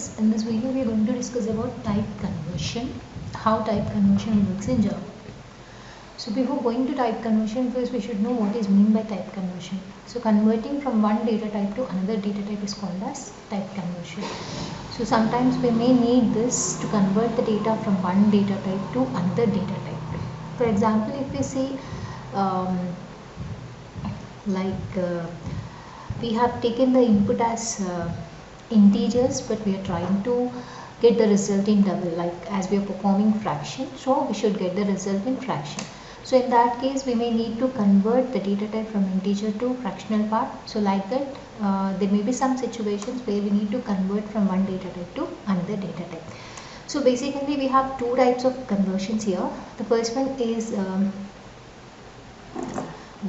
guys. In this video we are going to discuss about type conversion, how type conversion works in Java. So before going to type conversion, first we should know what is meant by type conversion. So converting from one data type to another data type is called as type conversion. So sometimes we may need this to convert the data from one data type to another data type. For example, if we see we have taken the input as integers, but we are trying to get the result in double, like as we are performing fraction, so we should get the result in fraction. So in that case we may need to convert the data type from integer to fractional part. So like that there may be some situations where we need to convert from one data type to another data type. So basically we have two types of conversions here. The first one is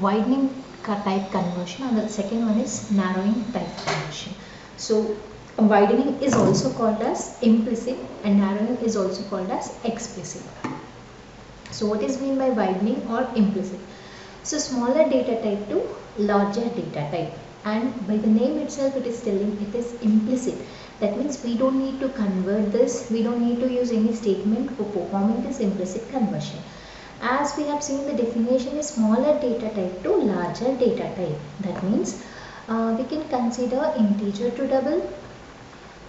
widening type conversion, and the second one is narrowing type conversion. So widening is also called as implicit and narrowing is also called as explicit. So what is meant by widening or implicit? So smaller data type to larger data type, and by the name itself it is telling it is implicit. That means we don't need to convert this, we don't need to use any statement for performing this implicit conversion. As we have seen, the definition is smaller data type to larger data type. That means we can consider integer to double.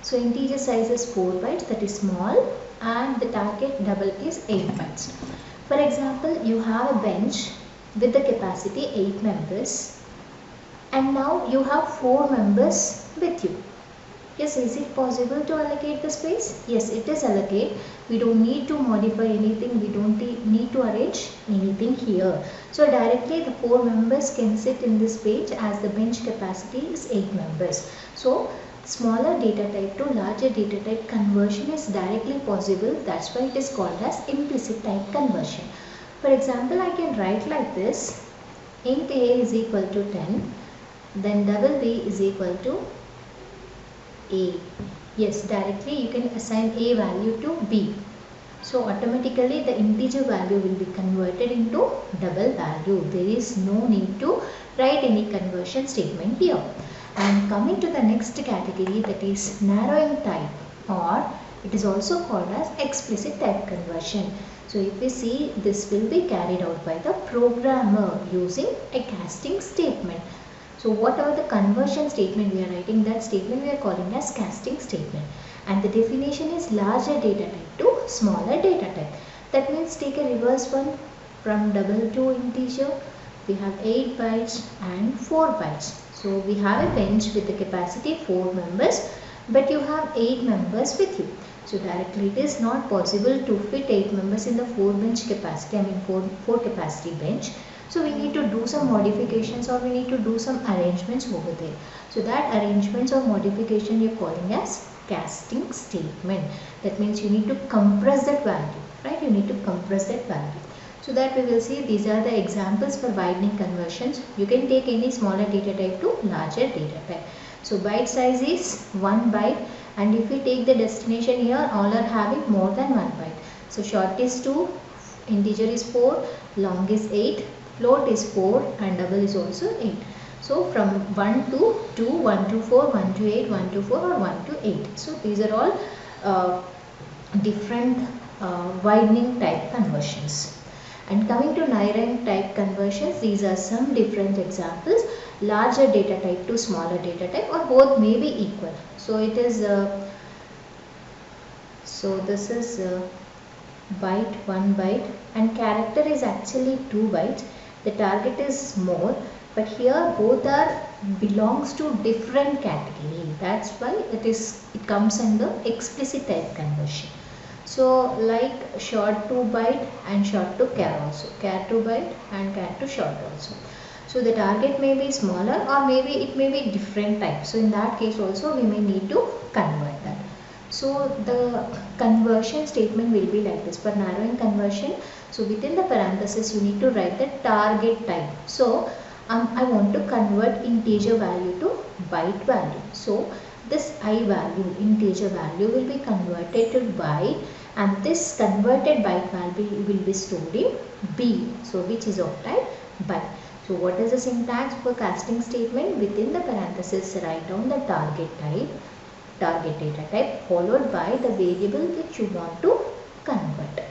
So integer size is 4 bytes, that is small, and the target double is 8 bytes. For example, you have a bench with the capacity 8 members, and now you have 4 members with you. Yes, is it possible to allocate the space? Yes, it is allocate. We don't need to modify anything. We don't need to arrange anything here. So directly the 4 members can sit in this page as the bench capacity is 8 members. So smaller data type to larger data type conversion is directly possible. That's why it is called as implicit type conversion. For example, I can write like this. Int a is equal to 10. Then double b is equal to a. Yes, directly you can assign a value to b. So automatically the integer value will be converted into double value. There is no need to write any conversion statement here. And coming to the next category, that is narrowing type, or it is also called as explicit type conversion. So if we see, this will be carried out by the programmer using a casting statement. So whatever the conversion statement we are writing, that statement we are calling as casting statement. And the definition is larger data type to smaller data type. That means take a reverse one from double to integer. We have 8 bytes and 4 bytes. So we have a bench with the capacity 4 members, but you have 8 members with you. So directly it is not possible to fit 8 members in the 4 bench capacity, 4 capacity bench. So we need to do some modifications, or we need to do some arrangements over there. So that arrangements or modification you are calling as casting statement. That means you need to compress that value, right? You need to compress that value. So that we will see, these are the examples for widening conversions. You can take any smaller data type to larger data type. So byte size is 1 byte, and if we take the destination here, all are having more than 1 byte. So short is 2, integer is 4, long is 8, float is 4, and double is also 8. So from 1 to 2, 1 to 4, 1 to 8, 1 to 4, or 1 to 8. So these are all different widening type conversions. And coming to narrowing type conversions, these are some different examples. Larger data type to smaller data type, or both may be equal. So it is this is byte, 1 byte, and character is actually 2 bytes. The target is more, but here both are belongs to different category. That's why it comes under explicit type conversion. So like short to byte and short to char also, char to byte and char to short also. So the target may be smaller, or maybe it may be different type. So in that case also we may need to convert that. So the conversion statement will be like this. For narrowing conversion, so within the parenthesis you need to write the target type. So I want to convert integer value to byte value. So this I value, integer value, will be converted to byte, and this converted byte value will be stored in B. So which is of type byte. So what is the syntax for casting statement? Within the parenthesis write down the target type, target data type followed by the variable which you want to convert.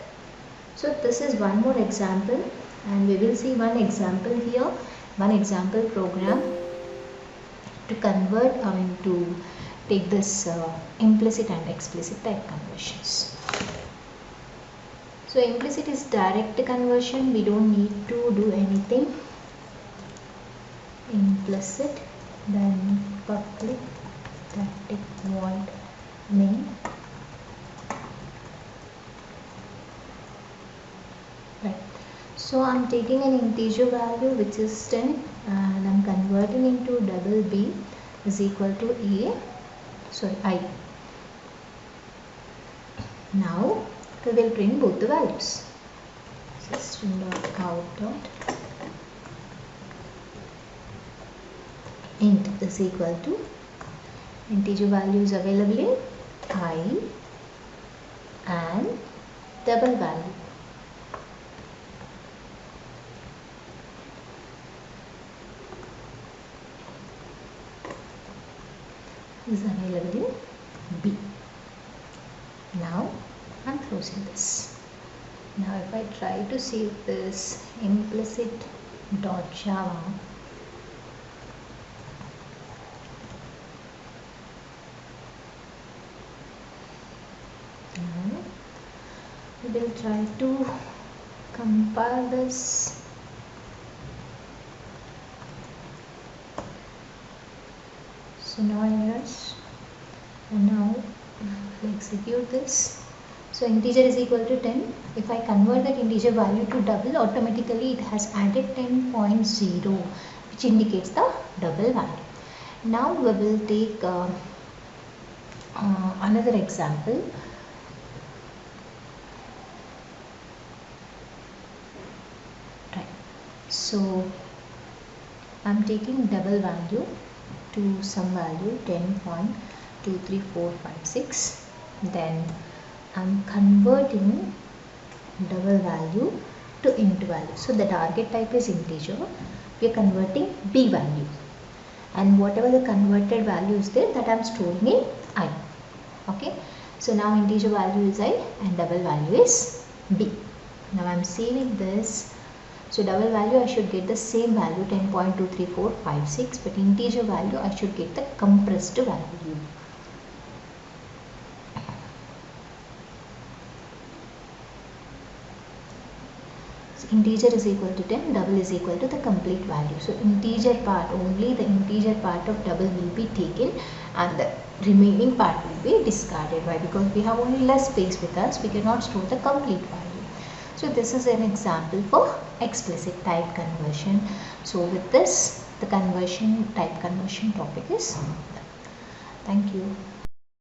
So this is one more example, and we will see one example here, one example program to convert, to take this implicit and explicit type conversions. So implicit is direct conversion, we don't need to do anything. Implicit, then public static void main. Right. So I'm taking an integer value which is 10 and I'm converting into double B is equal to I. Now we will print both the values. System.out. Int is equal to integer values available in I and double value. Is available in B. Now I'm closing this. Now if I try to save this implicit.java, now we will try to compile this. So no errors, and now I'll execute this. So integer is equal to 10. If I convert that integer value to double, automatically it has added 10.0, which indicates the double value. Now we will take another example. Right. So I'm taking double value to some value 10.23456. Then I'm converting double value to int value. So the target type is integer. We are converting B value, and whatever the converted value is there, that I'm storing in I. Okay. So now integer value is I and double value is B. Now I'm saving this. So double value I should get the same value 10.23456, but integer value I should get the compressed value. So integer is equal to 10, double is equal to the complete value. So integer part, only the integer part of double will be taken and the remaining part will be discarded. Why? Because we have only less space with us, we cannot store the complete value. So this is an example for explicit type conversion. So with this, the type conversion topic is done. Thank you.